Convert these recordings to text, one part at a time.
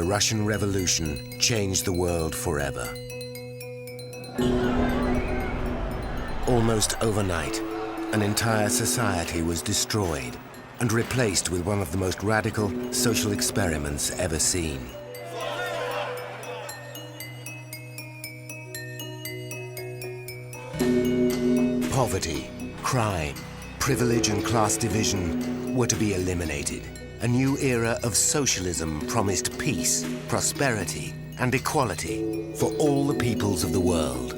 The Russian Revolution changed the world forever. Almost overnight, an entire society was destroyed and replaced with one of the most radical social experiments ever seen. Poverty, crime, privilege and class division were to be eliminated. A new era of socialism promised peace, prosperity, and equality for all the peoples of the world.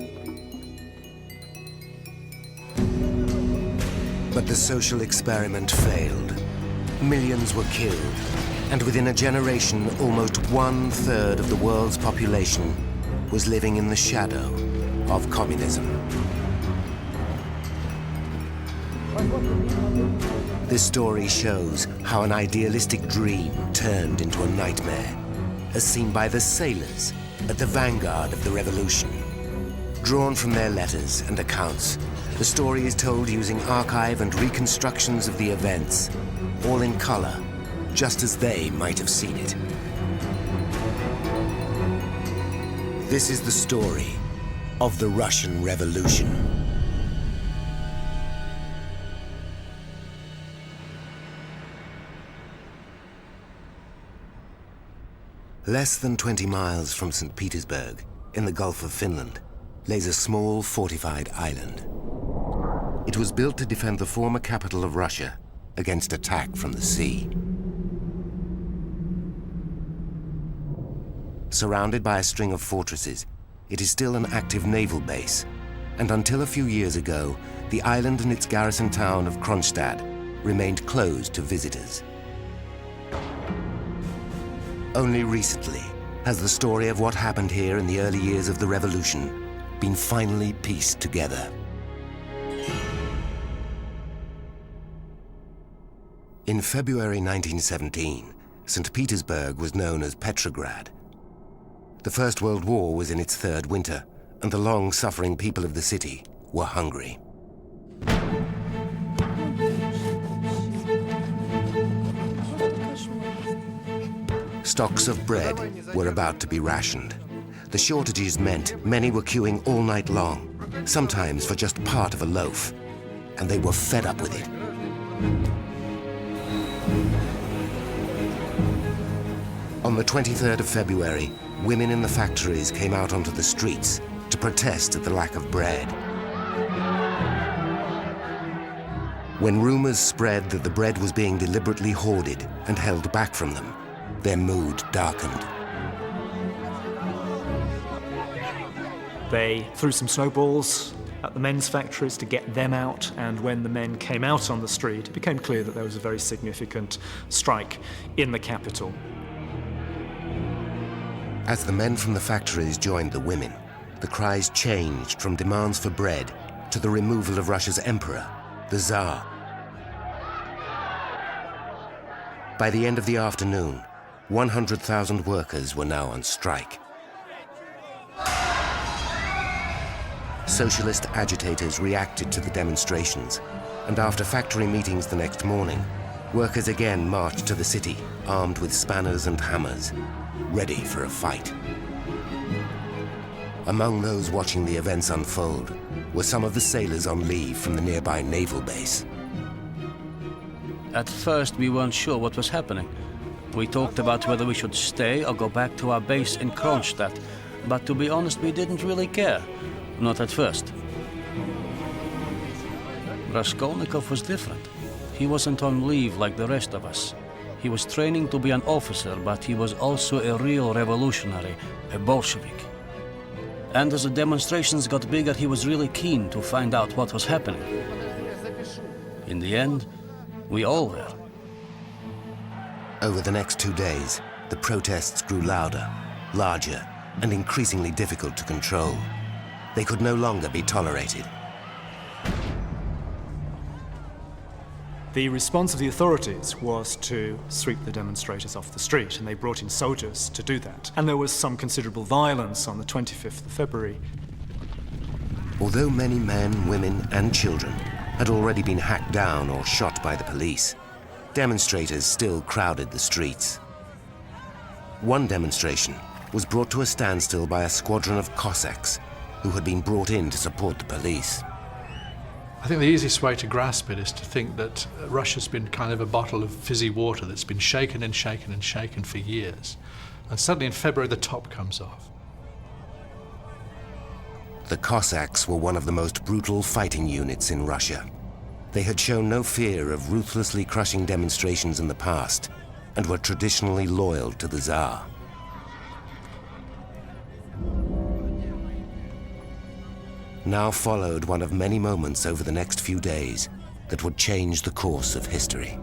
But the social experiment failed. Millions were killed, and within a generation, almost 1/3 of the world's population was living in the shadow of communism. This story shows how an idealistic dream turned into a nightmare, as seen by the sailors at the vanguard of the revolution. Drawn from their letters and accounts, the story is told using archive and reconstructions of the events, all in color, just as they might have seen it. This is the story of the Russian Revolution. Less than 20 miles from St. Petersburg, in the Gulf of Finland, lays a small fortified island. It was built to defend the former capital of Russia against attack from the sea. Surrounded by a string of fortresses, it is still an active naval base, and until a few years ago, the island and its garrison town of Kronstadt remained closed to visitors. Only recently has the story of what happened here in the early years of the revolution been finally pieced together. In February 1917, St. Petersburg was known as Petrograd. The First World War was in its third winter, and the long-suffering people of the city were hungry. Stocks of bread were about to be rationed. The shortages meant many were queuing all night long, sometimes for just part of a loaf, and they were fed up with it. On the 23rd of February, women in the factories came out onto the streets to protest at the lack of bread. When rumors spread that the bread was being deliberately hoarded and held back from them, their mood darkened. They threw some snowballs at the men's factories to get them out, and when the men came out on the street, it became clear that there was a very significant strike in the capital. As the men from the factories joined the women, the cries changed from demands for bread to the removal of Russia's emperor, the Tsar. By the end of the afternoon, 100,000 workers were now on strike. Socialist agitators reacted to the demonstrations, and after factory meetings the next morning, workers again marched to the city, armed with spanners and hammers, ready for a fight. Among those watching the events unfold were some of the sailors on leave from the nearby naval base. At first, we weren't sure what was happening. We talked about whether we should stay or go back to our base in Kronstadt, but to be honest, we didn't really care. Not at first. Raskolnikov was different. He wasn't on leave like the rest of us. He was training to be an officer, but he was also a real revolutionary, a Bolshevik. And as the demonstrations got bigger, he was really keen to find out what was happening. In the end, we all were. Over the next 2 days, the protests grew louder, larger, and increasingly difficult to control. They could no longer be tolerated. The response of the authorities was to sweep the demonstrators off the street, and they brought in soldiers to do that. And there was some considerable violence on the 25th of February. Although many men, women, and children had already been hacked down or shot by the police, demonstrators still crowded the streets. One demonstration was brought to a standstill by a squadron of Cossacks who had been brought in to support the police. I think the easiest way to grasp it is to think that Russia's been kind of a bottle of fizzy water that's been shaken and shaken and shaken for years. And suddenly in February the top comes off. The Cossacks were one of the most brutal fighting units in Russia. They had shown no fear of ruthlessly crushing demonstrations in the past and were traditionally loyal to the Tsar. Now followed one of many moments over the next few days that would change the course of history.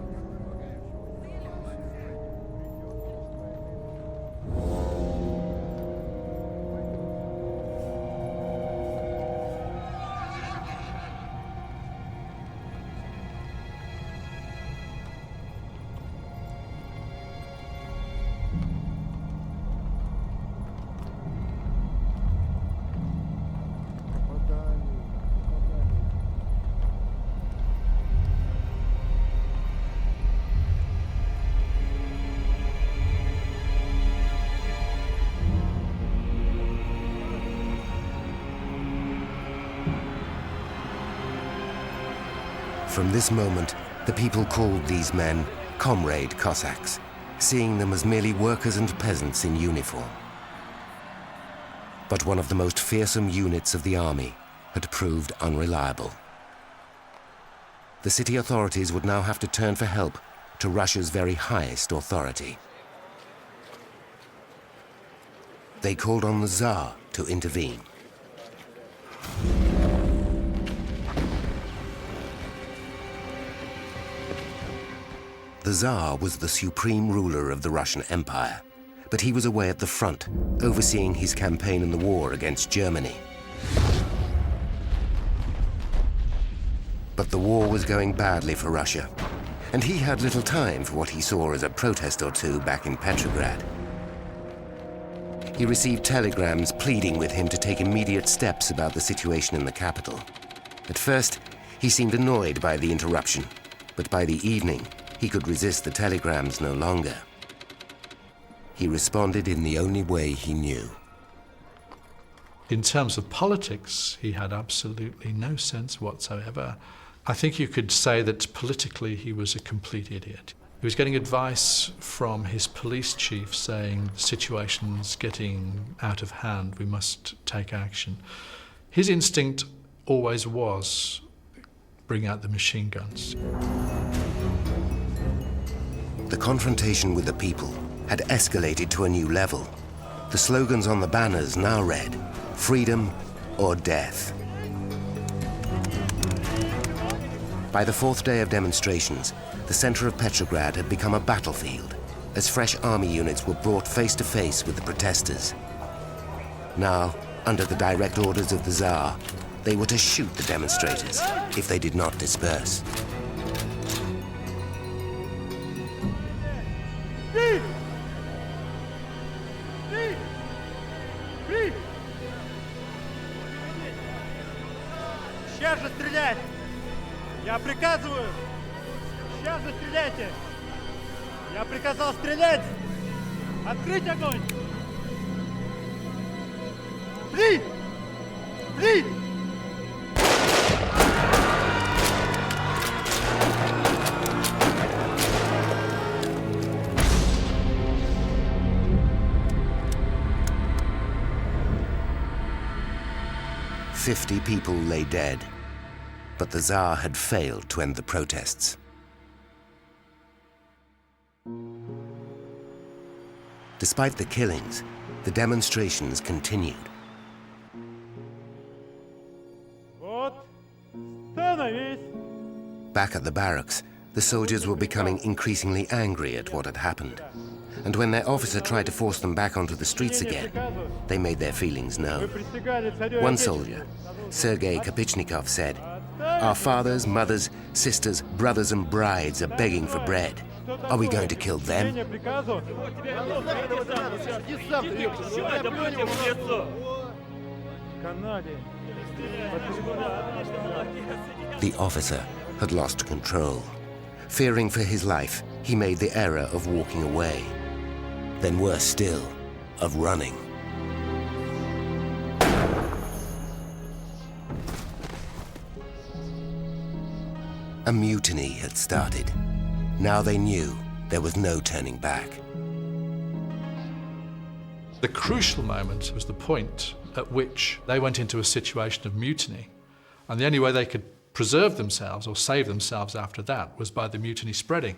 From this moment, the people called these men comrade Cossacks, seeing them as merely workers and peasants in uniform. But one of the most fearsome units of the army had proved unreliable. The city authorities would now have to turn for help to Russia's very highest authority. They called on the Tsar to intervene. The Tsar was the supreme ruler of the Russian Empire, but he was away at the front, overseeing his campaign in the war against Germany. But the war was going badly for Russia, and he had little time for what he saw as a protest or two back in Petrograd. He received telegrams pleading with him to take immediate steps about the situation in the capital. At first, he seemed annoyed by the interruption, but by the evening, he could resist the telegrams no longer. He responded in the only way he knew. In terms of politics, he had absolutely no sense whatsoever. I think you could say that politically he was a complete idiot. He was getting advice from his police chief saying the situation's getting out of hand, we must take action. His instinct always was bring out the machine guns. The confrontation with the people had escalated to a new level. The slogans on the banners now read, "Freedom or death." By the fourth day of demonstrations, the center of Petrograd had become a battlefield, as fresh army units were brought face to face with the protesters. Now, under the direct orders of the Tsar, they were to shoot the demonstrators if they did not disperse. Сейчас же стрелять! Я приказываю! Сейчас же стреляйте! Я приказал стрелять! Открыть огонь! Пли! Пли! "50 people lay dead, but the Tsar had failed to end the protests. Despite the killings, the demonstrations continued. Back at the barracks, the soldiers were becoming increasingly angry at what had happened. And when their officer tried to force them back onto the streets again, they made their feelings known. One soldier, Sergei Kopychnikov, said, "Our fathers, mothers, sisters, brothers and brides are begging for bread. Are we going to kill them?" The officer had lost control. Fearing for his life, he made the error of walking away. then worse still, of running. A mutiny had started. Now they knew there was no turning back. The crucial moment was the point at which they went into a situation of mutiny, and the only way they could preserve themselves or save themselves after that was by the mutiny spreading.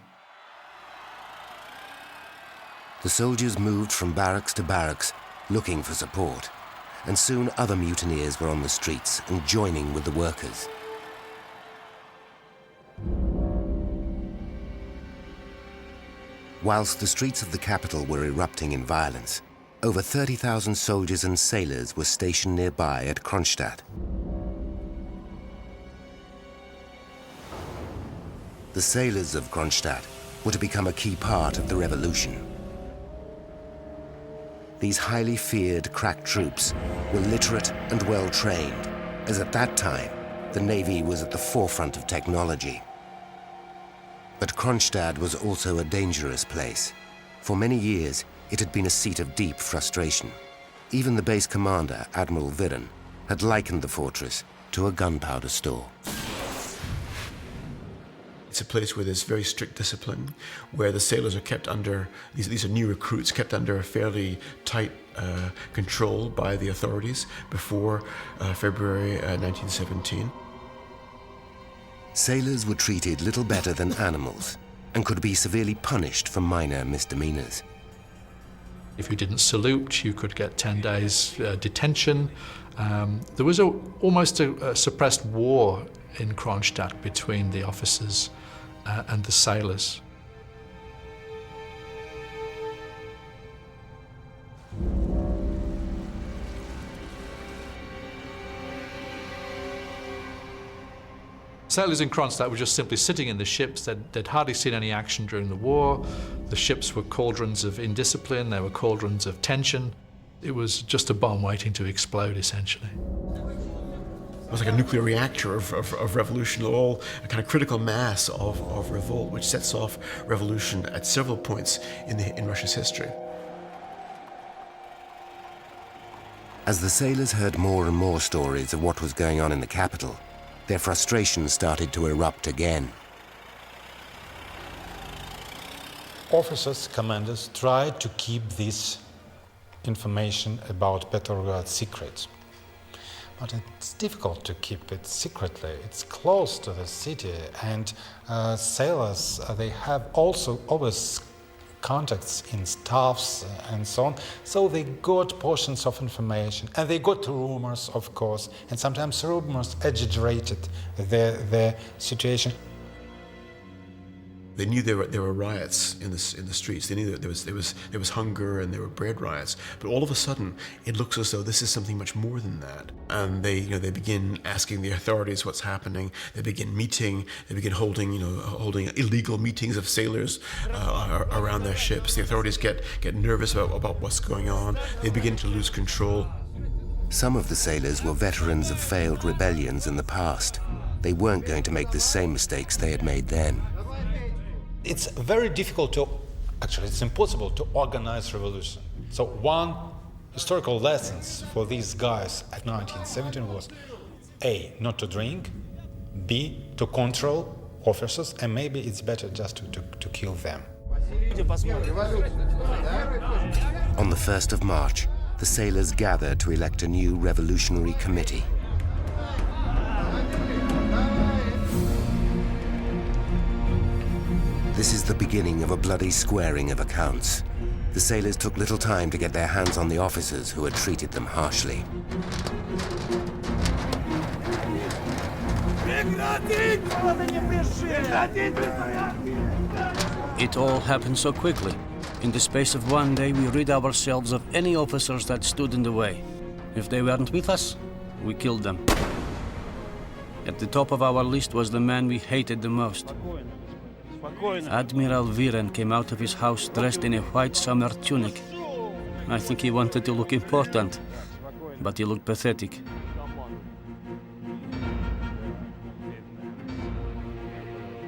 The soldiers moved from barracks to barracks, looking for support, and soon other mutineers were on the streets and joining with the workers. Whilst the streets of the capital were erupting in violence, over 30,000 soldiers and sailors were stationed nearby at Kronstadt. The sailors of Kronstadt were to become a key part of the revolution. These highly feared crack troops were literate and well-trained, as at that time, the Navy was at the forefront of technology. But Kronstadt was also a dangerous place. For many years, it had been a seat of deep frustration. Even the base commander, Admiral Viren, had likened the fortress to a gunpowder store. It's a place where there's very strict discipline, where the sailors are kept under, these are new recruits, kept under a fairly tight control by the authorities before February 1917. Sailors were treated little better than animals and could be severely punished for minor misdemeanors. If you didn't salute, you could get 10 days detention. There was almost a suppressed war in Kronstadt between the officers and the sailors. Sailors in Kronstadt were just simply sitting in the ships. They'd hardly seen any action during the war. The ships were cauldrons of indiscipline, they were cauldrons of tension. It was just a bomb waiting to explode, essentially. It was like a nuclear reactor of revolution, all a kind of critical mass of revolt, which sets off revolution at several points in Russia's history. As the sailors heard more and more stories of what was going on in the capital, their frustration started to erupt again. Officers, commanders tried to keep this information about Petrograd secret. But it's difficult to keep it secretly. It's close to the city, and sailors, they have also always contacts in staffs and so on. So they got portions of information, and they got rumors, of course, and sometimes rumors exaggerated the situation. They knew there were riots in the streets. They knew that there was hunger and there were bread riots. But all of a sudden, it looks as though this is something much more than that. And they begin asking the authorities what's happening. They begin meeting. They begin holding illegal meetings of sailors around their ships. The authorities get nervous about what's going on. They begin to lose control. Some of the sailors were veterans of failed rebellions in the past. They weren't going to make the same mistakes they had made then. It's very difficult actually it's impossible to organize revolution. So one historical lessons for these guys at 1917 was A, not to drink, B, to control officers, and maybe it's better just to kill them. On the 1st of March, the sailors gathered to elect a new revolutionary committee. This is the beginning of a bloody squaring of accounts. The sailors took little time to get their hands on the officers who had treated them harshly. It all happened so quickly. In the space of one day, we rid ourselves of any officers that stood in the way. If they weren't with us, we killed them. At the top of our list was the man we hated the most. Admiral Viren came out of his house dressed in a white summer tunic. I think he wanted to look important, but he looked pathetic.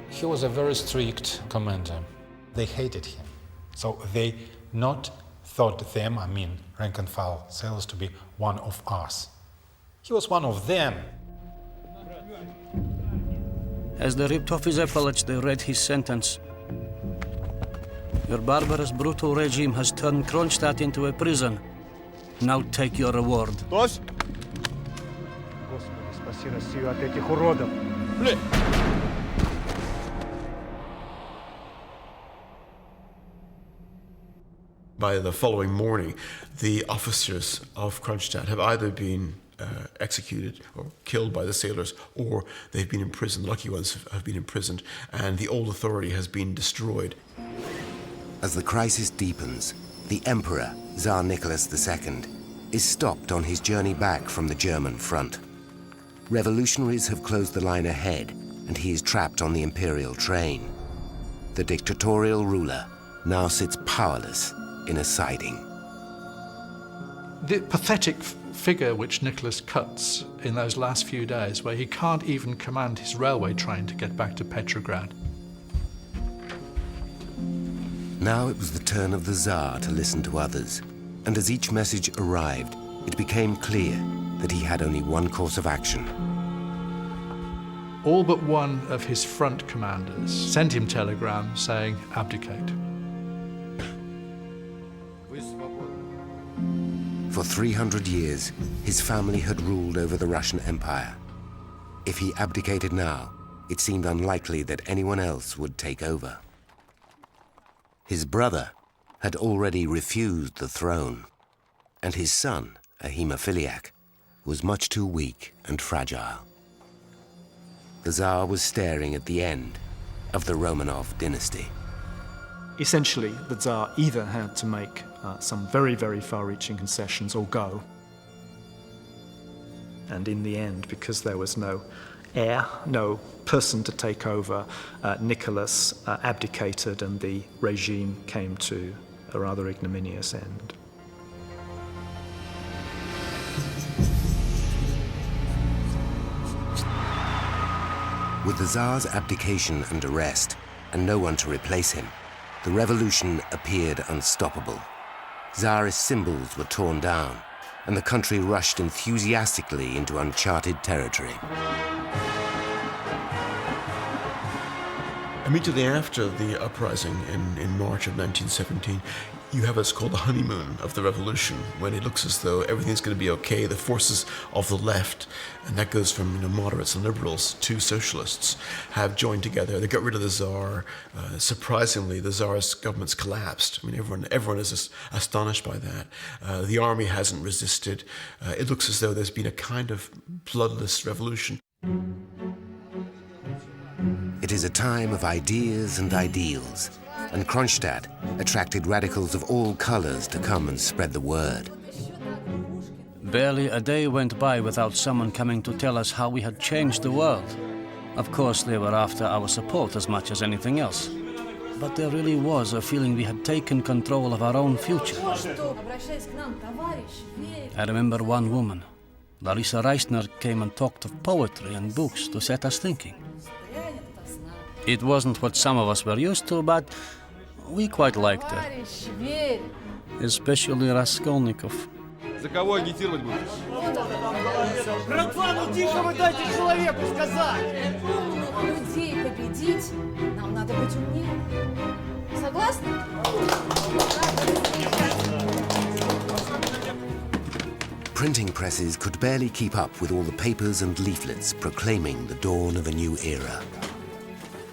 He was a very strict commander. They hated him, so they not thought them, I mean rank and file sailors, to be one of us. He was one of them. As they ripped off his epaulets, they read his sentence. Your barbarous, brutal regime has turned Kronstadt into a prison. Now take your reward. Господи, спаси Россию от этих уродов. By the following morning, the officers of Kronstadt have either been executed or killed by the sailors, or they've been imprisoned. The lucky ones have been imprisoned, and the old authority has been destroyed. As the crisis deepens, the Emperor, Tsar Nicholas II, is stopped on his journey back from the German front. Revolutionaries have closed the line ahead, and he is trapped on the imperial train. The dictatorial ruler now sits powerless in a siding. The pathetic figure which Nicholas cuts in those last few days, where he can't even command his railway train to get back to Petrograd. Now it was the turn of the Tsar to listen to others, and as each message arrived, it became clear that he had only one course of action. All but one of his front commanders sent him telegrams saying, abdicate. For 300 years, his family had ruled over the Russian Empire. If he abdicated now, it seemed unlikely that anyone else would take over. His brother had already refused the throne, and his son, a hemophiliac, was much too weak and fragile. The Tsar was staring at the end of the Romanov dynasty. Essentially, the Tsar either had to make some very, very far-reaching concessions or go. And in the end, because there was no heir, no person to take over, Nicholas abdicated and the regime came to a rather ignominious end. With the Tsar's abdication and arrest, and no one to replace him, the revolution appeared unstoppable. Tsarist symbols were torn down, and the country rushed enthusiastically into uncharted territory. Immediately after the uprising in March of 1917, you have what's called the honeymoon of the revolution, when it looks as though everything's going to be okay. The forces of the left, and that goes from moderates and liberals to socialists, have joined together. They got rid of the Tsar. Surprisingly, the Tsar's government's collapsed. I mean, everyone is astonished by that. The army hasn't resisted. It looks as though there's been a kind of bloodless revolution. It is a time of ideas and ideals, and Kronstadt attracted radicals of all colors to come and spread the word. Barely a day went by without someone coming to tell us how we had changed the world. Of course, they were after our support as much as anything else. But there really was a feeling we had taken control of our own future. I remember one woman, Larissa Reisner, came and talked of poetry and books to set us thinking. It wasn't what some of us were used to, but we quite liked her. Especially Raskolnikov. За кого агитировать будешь? Братва, ну тихо вы дайте человеку сказать! Людей победить, нам надо быть умнее. Согласны? Printing presses could barely keep up with all the papers and leaflets proclaiming the dawn of a new era.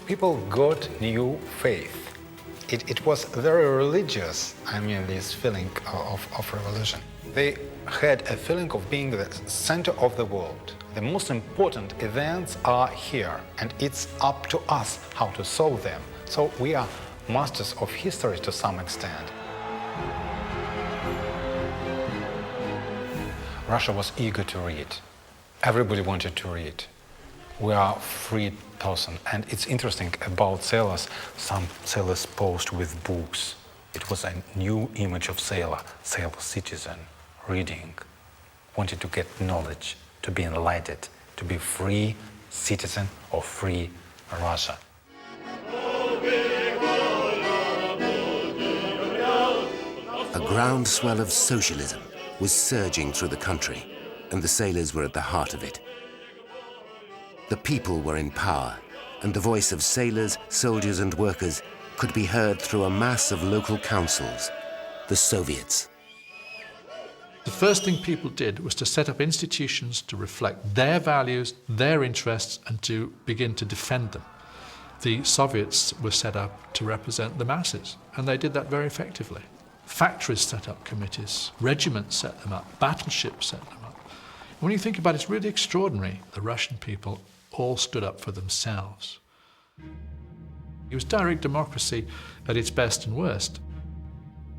People got new faith. It was very religious, this feeling of revolution. They had a feeling of being the center of the world. The most important events are here, and it's up to us how to solve them. So we are masters of history to some extent. Russia was eager to read. Everybody wanted to read. We are free person, and it's interesting about sailors. Some sailors posed with books. It was a new image of sailor citizen, reading, wanted to get knowledge, to be enlightened, to be free citizen of free Russia. A groundswell of socialism was surging through the country, and the sailors were at the heart of it. The people were in power, and the voice of sailors, soldiers, and workers could be heard through a mass of local councils, the Soviets. The first thing people did was to set up institutions to reflect their values, their interests, and to begin to defend them. The Soviets were set up to represent the masses, and they did that very effectively. Factories set up committees, regiments set them up, battleships set them up. And when you think about it, it's really extraordinary. The Russian people all stood up for themselves. It was direct democracy at its best and worst.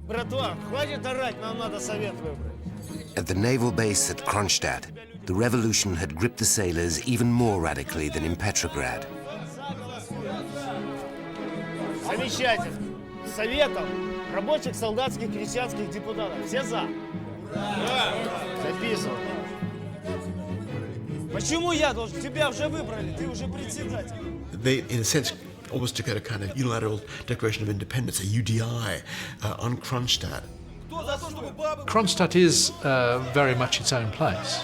Братва, хватит орать, нам надо совет выбрать. At the naval base at Kronstadt, the revolution had gripped the sailors even more radically than in Petrograd. Замечательно. Советом рабочих, солдатских, крестьянских депутатов. Все за? Записывай. Почему я должен? Тебя уже выбрали, ты уже председатель. They, in a sense, almost took out a kind of unilateral Declaration of Independence, a UDI, on Kronstadt. Kronstadt is very much its own place.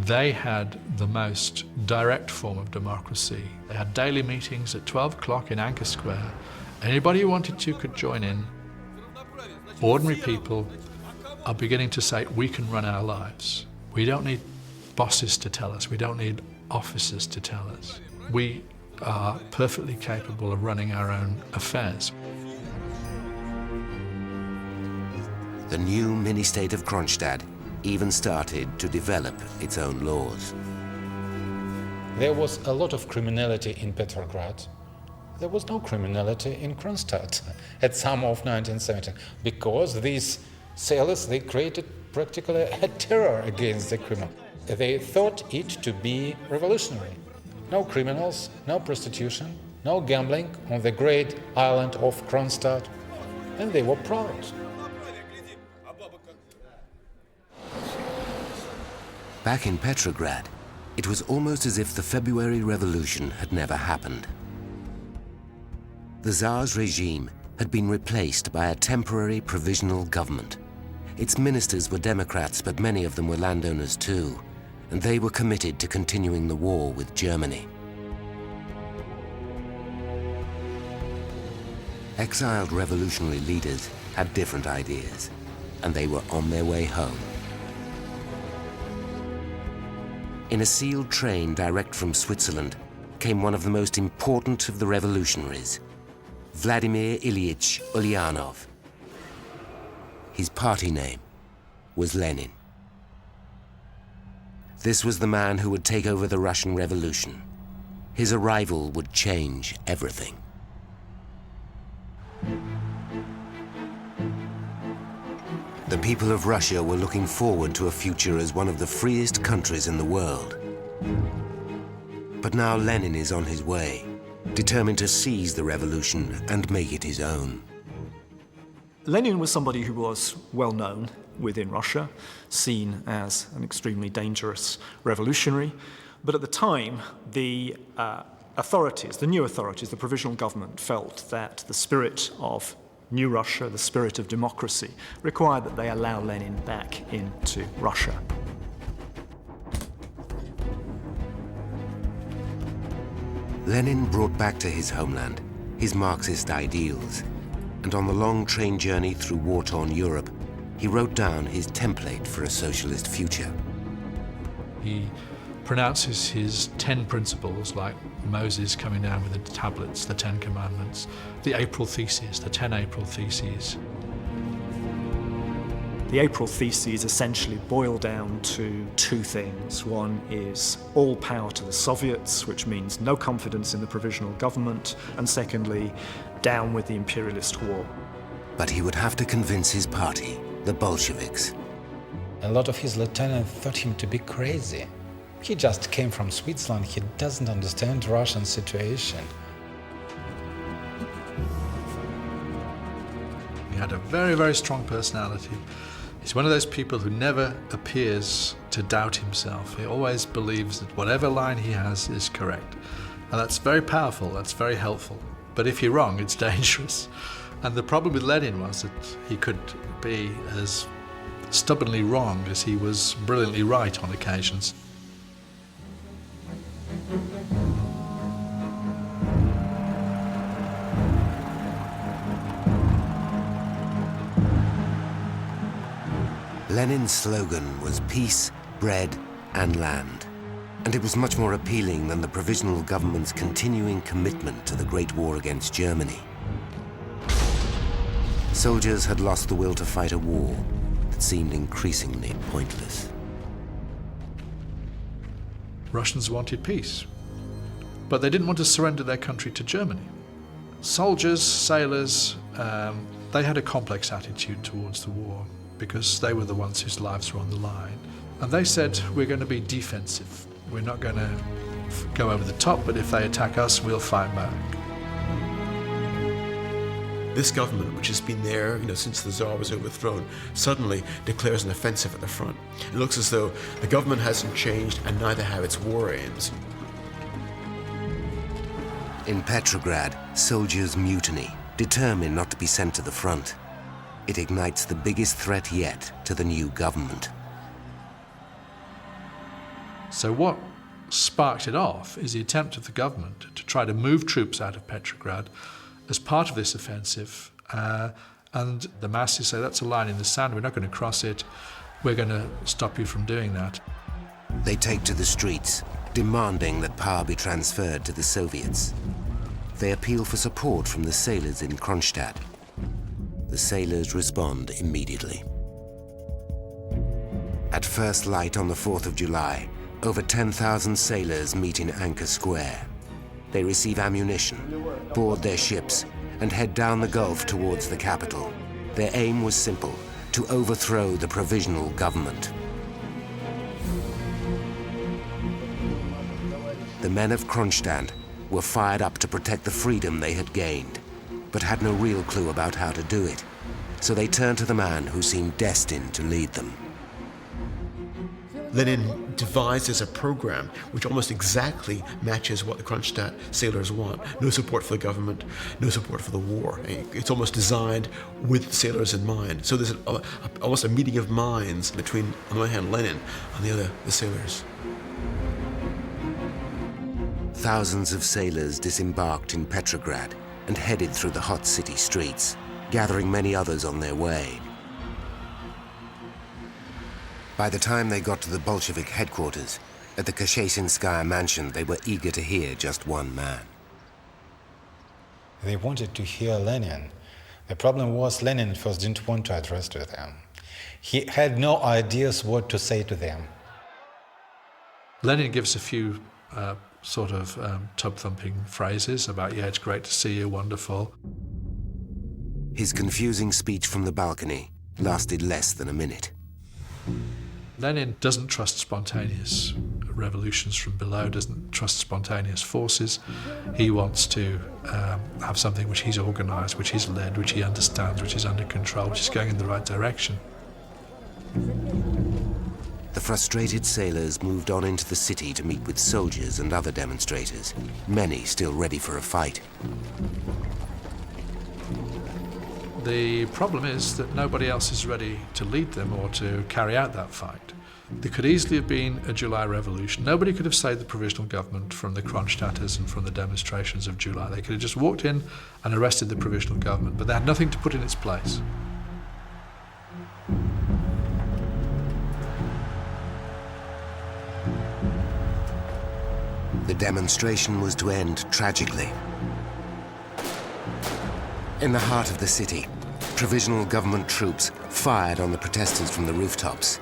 They had the most direct form of democracy. They had daily meetings at 12 o'clock in Anchor Square. Anybody who wanted to could join in. Ordinary people are beginning to say, we can run our lives. We don't need bosses to tell us. We don't need officers to tell us. We are perfectly capable of running our own affairs. The new mini-state of Kronstadt even started to develop its own laws. There was a lot of criminality in Petrograd. There was no criminality in Kronstadt at some of 1917 because these sailors, they created practically a terror against the criminal. They thought it to be revolutionary. No criminals, no prostitution, no gambling on the great island of Kronstadt, and they were proud. Back in Petrograd, it was almost as if the February Revolution had never happened. The Tsar's regime had been replaced by a temporary provisional government. Its ministers were Democrats, but many of them were landowners too, and they were committed to continuing the war with Germany. Exiled revolutionary leaders had different ideas, and they were on their way home. In a sealed train direct from Switzerland came one of the most important of the revolutionaries, Vladimir Ilyich Ulyanov. His party name was Lenin. This was the man who would take over the Russian Revolution. His arrival would change everything. The people of Russia were looking forward to a future as one of the freest countries in the world. But now Lenin is on his way, determined to seize the revolution and make it his own. Lenin was somebody who was well known within Russia, seen as an extremely dangerous revolutionary. But at the time, the authorities, the new authorities, the provisional government, felt that the spirit of New Russia, the spirit of democracy, required that they allow Lenin back into Russia. Lenin brought back to his homeland his Marxist ideals, and on the long train journey through war-torn Europe, he wrote down his template for a socialist future. He pronounces his 10 principles, like Moses coming down with the tablets, the 10 commandments, the April Theses, the 10 April Theses. The April Theses essentially boil down to two things. One is all power to the Soviets, which means no confidence in the provisional government, and secondly, down with the imperialist war. But he would have to convince his party, the Bolsheviks. A lot of his lieutenants thought him to be crazy. He just came from Switzerland, he doesn't understand the Russian situation. He had a very, very strong personality. He's one of those people who never appears to doubt himself. He always believes that whatever line he has is correct. And that's very powerful, that's very helpful. But if you're wrong, it's dangerous. And the problem with Lenin was that he could be as stubbornly wrong as he was brilliantly right on occasions. Lenin's slogan was peace, bread, and land. And it was much more appealing than the provisional government's continuing commitment to the Great War against Germany. Soldiers had lost the will to fight a war that seemed increasingly pointless. Russians wanted peace, but they didn't want to surrender their country to Germany. Soldiers, sailors, they had a complex attitude towards the war because they were the ones whose lives were on the line. And they said, we're going to be defensive. We're not going to go over the top, but if they attack us, we'll fight back. This government, which has been there, since the Tsar was overthrown, suddenly declares an offensive at the front. It looks as though the government hasn't changed, and neither have its war aims. In Petrograd, soldiers mutiny, determined not to be sent to the front. It ignites the biggest threat yet to the new government. So what sparked it off is the attempt of the government to try to move troops out of Petrograd as part of this offensive. And the masses say, that's a line in the sand, we're not going to cross it, we're going to stop you from doing that. They take to the streets, demanding that power be transferred to the Soviets. They appeal for support from the sailors in Kronstadt. The sailors respond immediately. At first light on the 4th of July, over 10,000 sailors meet in Anchor Square. They receive ammunition, board their ships, and head down the Gulf towards the capital. Their aim was simple: to overthrow the provisional government. The men of Kronstadt were fired up to protect the freedom they had gained, but had no real clue about how to do it. So they turned to the man who seemed destined to lead them. Lenin devises a program which almost exactly matches what the Kronstadt sailors want. No support for the government, no support for the war. It's almost designed with sailors in mind. So there's almost a meeting of minds between, on the one hand, Lenin, on the other, the sailors. Thousands of sailors disembarked in Petrograd and headed through the hot city streets, gathering many others on their way. By the time they got to the Bolshevik headquarters, at the Kashesynskaya mansion, they were eager to hear just one man. They wanted to hear Lenin. The problem was Lenin first didn't want to address to them. He had no ideas what to say to them. Lenin gives a few tub-thumping phrases about, yeah, it's great to see you, wonderful. His confusing speech from the balcony lasted less than a minute. Lenin doesn't trust spontaneous revolutions from below, doesn't trust spontaneous forces. He wants to have something which he's organized, which he's led, which he understands, which is under control, which is going in the right direction. The frustrated sailors moved on into the city to meet with soldiers and other demonstrators, many still ready for a fight. The problem is that nobody else is ready to lead them or to carry out that fight. There could easily have been a July revolution. Nobody could have saved the provisional government from the Kronstadters and from the demonstrations of July. They could have just walked in and arrested the provisional government, but they had nothing to put in its place. The demonstration was to end tragically. In the heart of the city, provisional government troops fired on the protesters from the rooftops.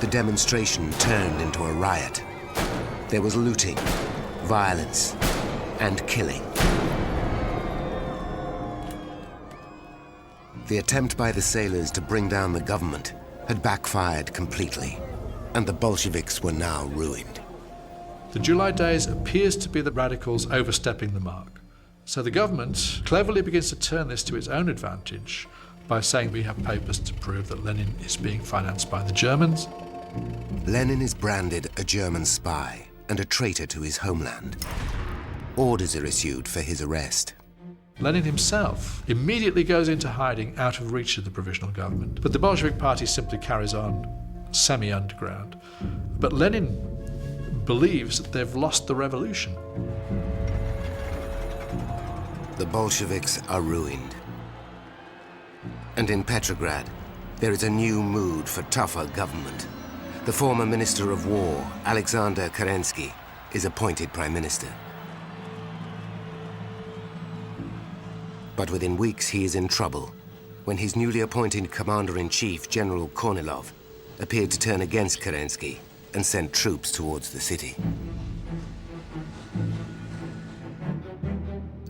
The demonstration turned into a riot. There was looting, violence, and killing. The attempt by the sailors to bring down the government had backfired completely, and the Bolsheviks were now ruined. The July days appears to be the radicals overstepping the mark. So the government cleverly begins to turn this to its own advantage by saying we have papers to prove that Lenin is being financed by the Germans. Lenin is branded a German spy and a traitor to his homeland. Orders are issued for his arrest. Lenin himself immediately goes into hiding out of reach of the provisional government. But the Bolshevik party simply carries on semi-underground. But Lenin believes that they've lost the revolution. The Bolsheviks are ruined. And in Petrograd, there is a new mood for tougher government. The former Minister of War, Alexander Kerensky, is appointed Prime Minister. But within weeks he is in trouble when his newly appointed Commander-in-Chief, General Kornilov, appeared to turn against Kerensky and sent troops towards the city.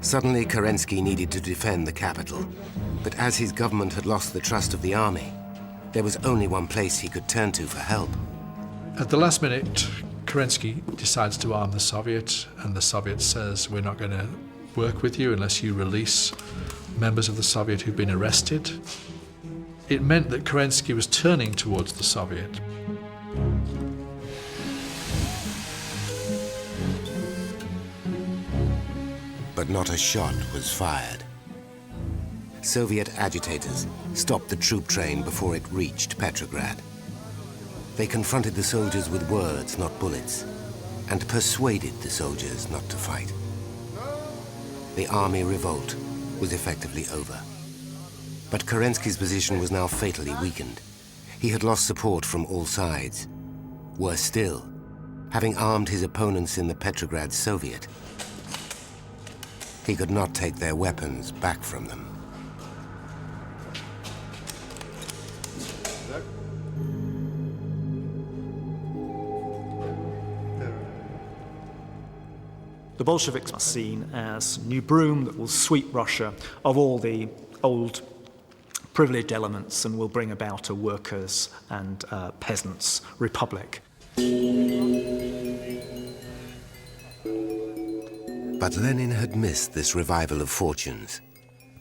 Suddenly, Kerensky needed to defend the capital, but as his government had lost the trust of the army, there was only one place he could turn to for help. At the last minute, Kerensky decides to arm the Soviet, and the Soviet says, we're not going to work with you unless you release members of the Soviet who've been arrested. It meant that Kerensky was turning towards the Soviet. But not a shot was fired. Soviet agitators stopped the troop train before it reached Petrograd. They confronted the soldiers with words, not bullets, and persuaded the soldiers not to fight. The army revolt was effectively over. But Kerensky's position was now fatally weakened. He had lost support from all sides. Worse still, having armed his opponents in the Petrograd Soviet, he could not take their weapons back from them. The Bolsheviks are seen as a new broom that will sweep Russia of all the old privileged elements and will bring about a workers' and peasants' republic. But Lenin had missed this revival of fortunes.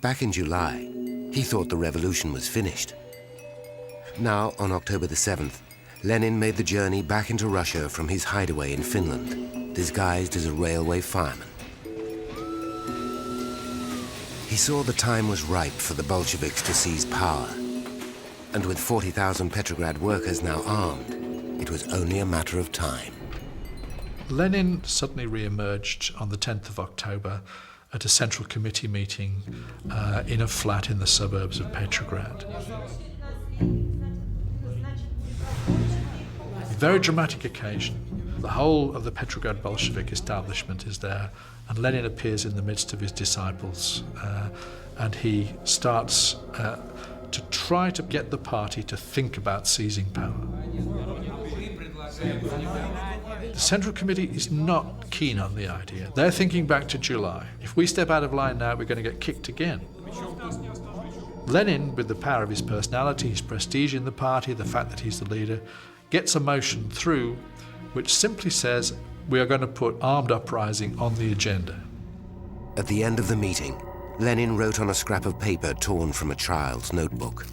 Back in July, he thought the revolution was finished. Now, on October the 7th, Lenin made the journey back into Russia from his hideaway in Finland, disguised as a railway fireman. He saw the time was ripe for the Bolsheviks to seize power. And with 40,000 Petrograd workers now armed, it was only a matter of time. Lenin suddenly re-emerged on the 10th of October at a Central Committee meeting in a flat in the suburbs of Petrograd. Very dramatic occasion. The whole of the Petrograd Bolshevik establishment is there, and Lenin appears in the midst of his disciples, and he starts to try to get the party to think about seizing power. The Central Committee is not keen on the idea. They're thinking back to July. If we step out of line now, we're going to get kicked again. Lenin, with the power of his personality, his prestige in the party, the fact that he's the leader, gets a motion through which simply says we are going to put armed uprising on the agenda. At the end of the meeting, Lenin wrote on a scrap of paper torn from a child's notebook.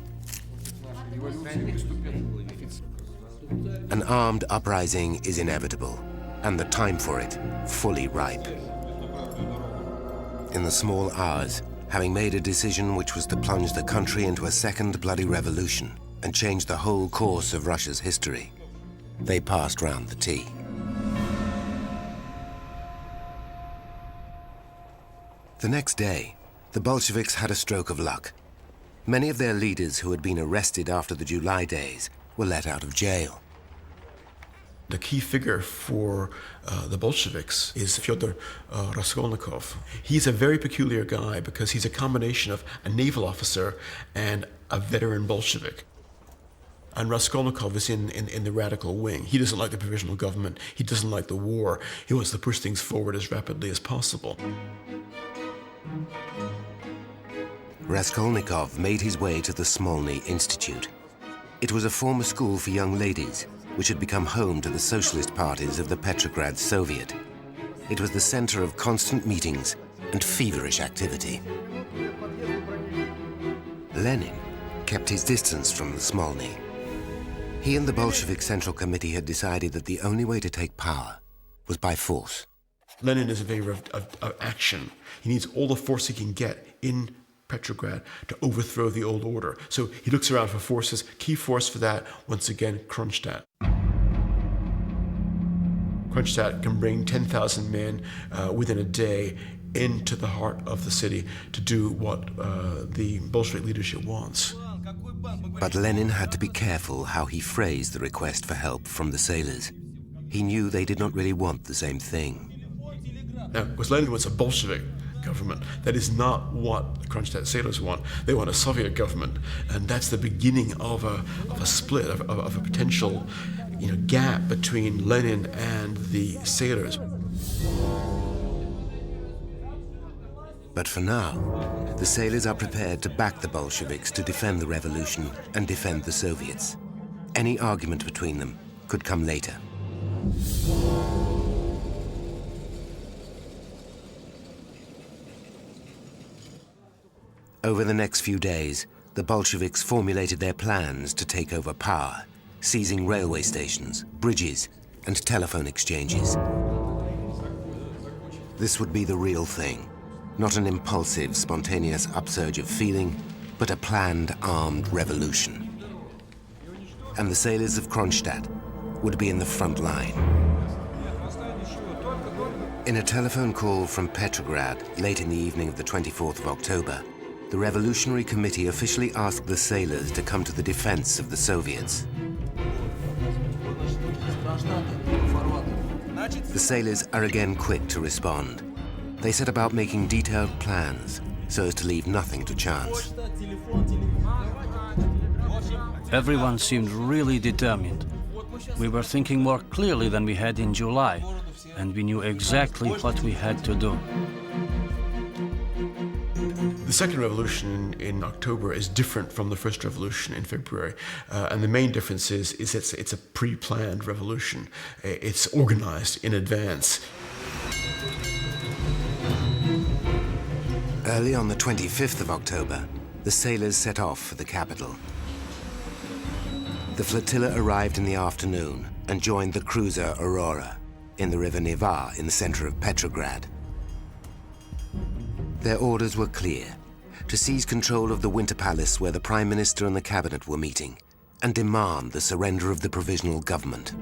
An armed uprising is inevitable, and the time for it fully ripe. In the small hours, having made a decision which was to plunge the country into a second bloody revolution and change the whole course of Russia's history, they passed round the tea. The next day, the Bolsheviks had a stroke of luck. Many of their leaders who had been arrested after the July days were let out of jail. The key figure for the Bolsheviks is Fyodor Raskolnikov. He's a very peculiar guy because he's a combination of a naval officer and a veteran Bolshevik. And Raskolnikov is in the radical wing. He doesn't like the provisional government. He doesn't like the war. He wants to push things forward as rapidly as possible. Raskolnikov made his way to the Smolny Institute. It was a former school for young ladies, which had become home to the socialist parties of the Petrograd Soviet. It was the center of constant meetings and feverish activity. Lenin kept his distance from the Smolny. He and the Bolshevik Central Committee had decided that the only way to take power was by force. Lenin is in favor of action. He needs all the force he can get in Petrograd to overthrow the old order. So he looks around for forces. Key force for that, once again, Kronstadt. Kronstadt can bring 10,000 men within a day into the heart of the city to do what the Bolshevik leadership wants. But Lenin had to be careful how he phrased the request for help from the sailors. He knew they did not really want the same thing. Now, because Lenin wants a Bolshevik government, that is not what the Kronstadt sailors want. They want a Soviet government, and that's the beginning of a split, of a potential, gap between Lenin and the sailors. But for now, the sailors are prepared to back the Bolsheviks to defend the revolution and defend the Soviets. Any argument between them could come later. Over the next few days, the Bolsheviks formulated their plans to take over power, seizing railway stations, bridges, and telephone exchanges. This would be the real thing, not an impulsive, spontaneous upsurge of feeling, but a planned armed revolution. And the sailors of Kronstadt would be in the front line. In a telephone call from Petrograd late in the evening of the 24th of October, the Revolutionary Committee officially asked the sailors to come to the defense of the Soviets. The sailors are again quick to respond. They set about making detailed plans so as to leave nothing to chance. Everyone seemed really determined. We were thinking more clearly than we had in July, and we knew exactly what we had to do. The second revolution in October is different from the first revolution in February. And the main difference is it's a pre-planned revolution. It's organized in advance. Early on the 25th of October, the sailors set off for the capital. The flotilla arrived in the afternoon and joined the cruiser Aurora in the river Naval in the center of Petrograd. Their orders were clear: to seize control of the Winter Palace where the Prime Minister and the Cabinet were meeting, and demand the surrender of the provisional government.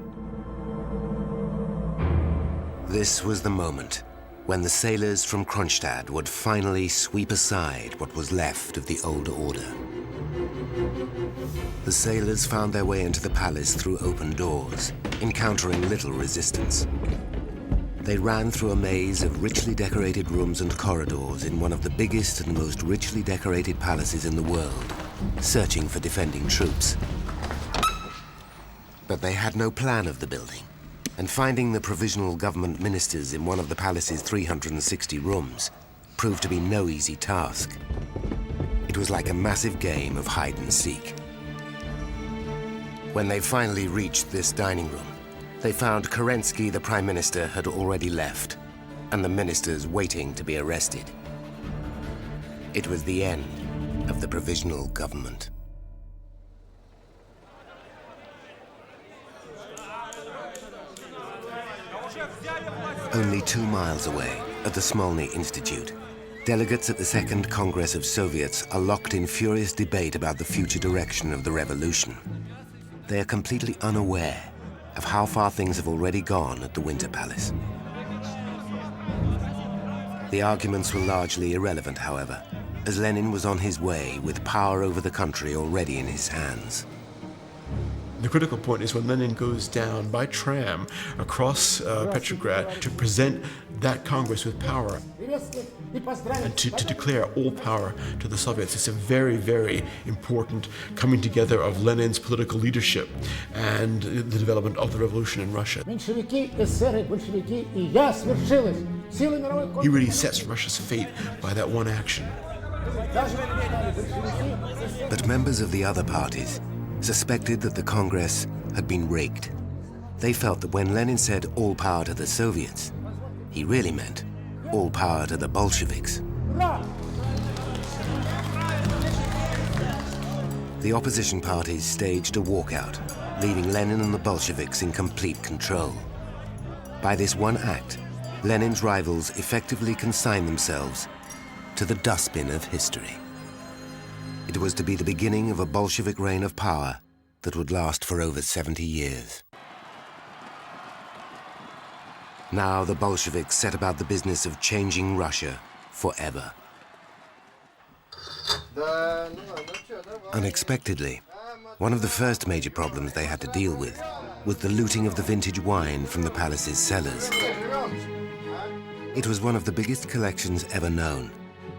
This was the moment when the sailors from Kronstadt would finally sweep aside what was left of the old order. The sailors found their way into the palace through open doors, encountering little resistance. They ran through a maze of richly decorated rooms and corridors in one of the biggest and most richly decorated palaces in the world, searching for defending troops. But they had no plan of the building, and finding the provisional government ministers in one of the palace's 360 rooms proved to be no easy task. It was like a massive game of hide and seek. When they finally reached this dining room, they found Kerensky, the Prime Minister, had already left, and the ministers waiting to be arrested. It was the end of the provisional government. Only 2 miles away, at the Smolny Institute, delegates at the Second Congress of Soviets are locked in furious debate about the future direction of the revolution. They are completely unaware of how far things have already gone at the Winter Palace. The arguments were largely irrelevant, however, as Lenin was on his way with power over the country already in his hands. The critical point is when Lenin goes down by tram across Petrograd to present that Congress with power and to declare all power to the Soviets. It's a very, very important coming together of Lenin's political leadership and the development of the revolution in Russia. He really sets Russia's fate by that one action. But members of the other parties suspected that the Congress had been rigged. They felt that when Lenin said all power to the Soviets, he really meant all power to the Bolsheviks. The opposition parties staged a walkout, leaving Lenin and the Bolsheviks in complete control. By this one act, Lenin's rivals effectively consigned themselves to the dustbin of history. It was to be the beginning of a Bolshevik reign of power that would last for over 70 years. Now the Bolsheviks set about the business of changing Russia forever. Unexpectedly, one of the first major problems they had to deal with was the looting of the vintage wine from the palace's cellars. It was one of the biggest collections ever known,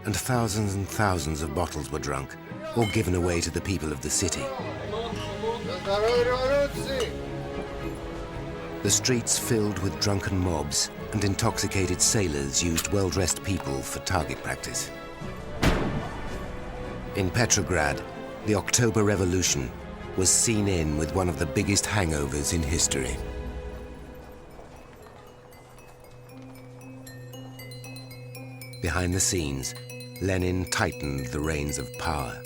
and thousands of bottles were drunk or given away to the people of the city. The streets filled with drunken mobs, and intoxicated sailors used well-dressed people for target practice. In Petrograd, the October Revolution was seen in with one of the biggest hangovers in history. Behind the scenes, Lenin tightened the reins of power.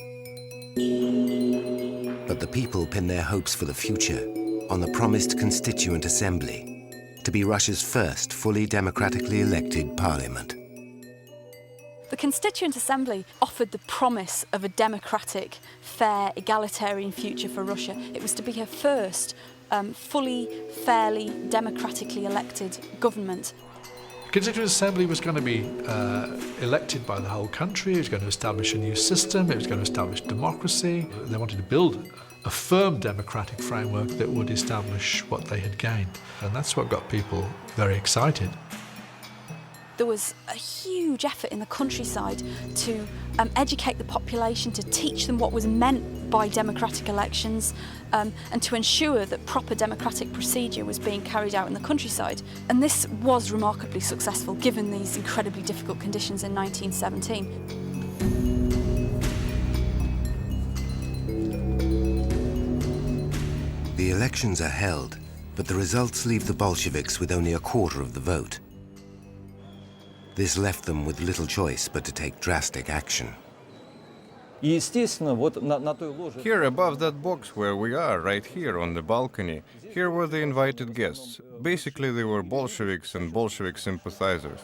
But the people pinned their hopes for the future on the promised Constituent Assembly, to be Russia's first fully democratically elected parliament. The Constituent Assembly offered the promise of a democratic, fair, egalitarian future for Russia. It was to be her first fully, fairly, democratically elected government. The Constituent Assembly was going to be elected by the whole country. It was going to establish a new system. It was going to establish democracy. They wanted to build a firm democratic framework that would establish what they had gained. And that's what got people very excited. There was a huge effort in the countryside to educate the population, to teach them what was meant by democratic elections, and to ensure that proper democratic procedure was being carried out in the countryside. And this was remarkably successful given these incredibly difficult conditions in 1917. The elections are held, but the results leave the Bolsheviks with only a quarter of the vote. This left them with little choice but to take drastic action. Here above that box where we are, right here on the balcony, here were the invited guests. Basically they were Bolsheviks and Bolshevik sympathizers.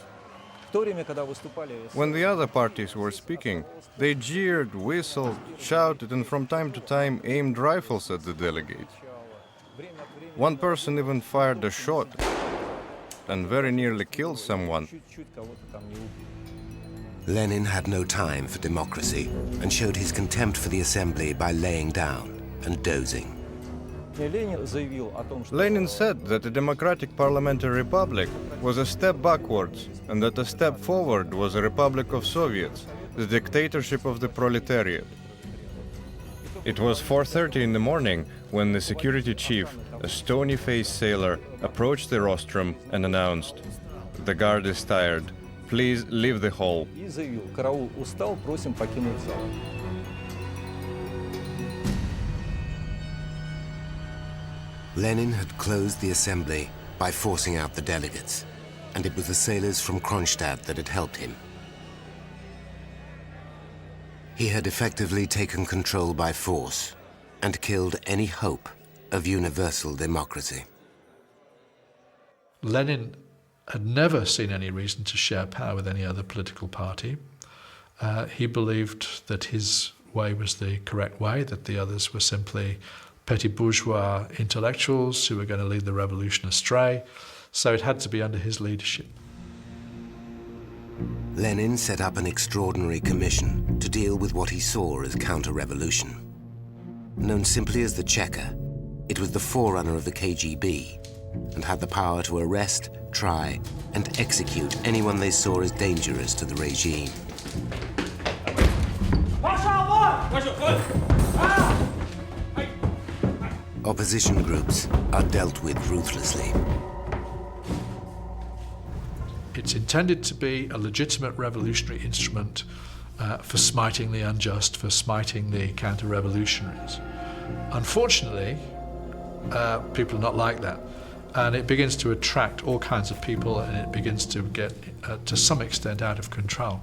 When the other parties were speaking, they jeered, whistled, shouted, and from time to time aimed rifles at the delegates. One person even fired a shot and very nearly killed someone. Lenin had no time for democracy and showed his contempt for the assembly by laying down and dozing. Lenin said that a democratic parliamentary republic was a step backwards and that a step forward was a republic of Soviets, the dictatorship of the proletariat. It was 4:30 in the morning when the security chief, a stony-faced sailor, approached the rostrum and announced, "The guard is tired. Please leave the hall." Lenin had closed the assembly by forcing out the delegates, and it was the sailors from Kronstadt that had helped him. He had effectively taken control by force and killed any hope of universal democracy. Lenin had never seen any reason to share power with any other political party. He believed that his way was the correct way, that the others were simply petty bourgeois intellectuals who were going to lead the revolution astray, so it had to be under his leadership. Lenin set up an extraordinary commission to deal with what he saw as counter-revolution. Known simply as the Checker, it was the forerunner of the KGB and had the power to arrest, try, and execute anyone they saw as dangerous to the regime. Opposition groups are dealt with ruthlessly. It's intended to be a legitimate revolutionary instrument for smiting the unjust, for smiting the counter-revolutionaries. Unfortunately, people are not like that. And it begins to attract all kinds of people, and it begins to get, to some extent, out of control.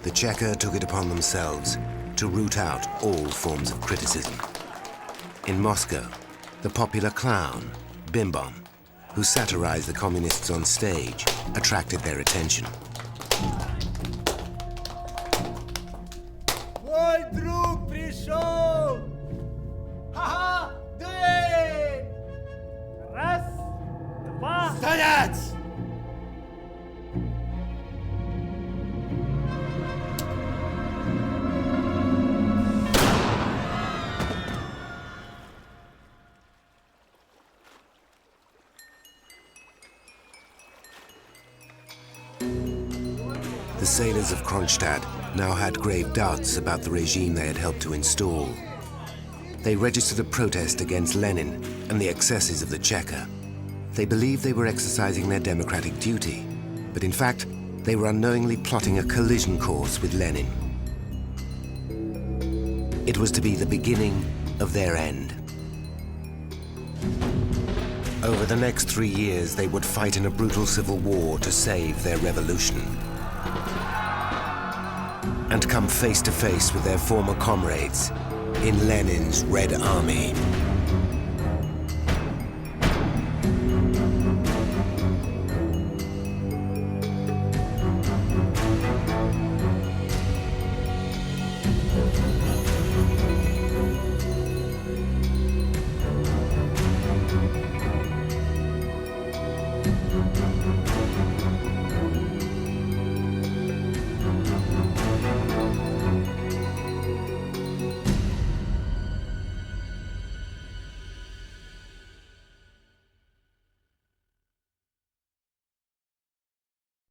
The Checker took it upon themselves to root out all forms of criticism. In Moscow, the popular clown, Bim-Bom, who satirized the communists on stage, attracted their attention. Мой друг пришел! Ха-ха! Дуэль! Раз, два... Стоять! The sailors of Kronstadt now had grave doubts about the regime they had helped to install. They registered a protest against Lenin and the excesses of the Cheka. They believed they were exercising their democratic duty, but in fact, they were unknowingly plotting a collision course with Lenin. It was to be the beginning of their end. Over the next 3 years, they would fight in a brutal civil war to save their revolution, and come face to face with their former comrades in Lenin's Red Army.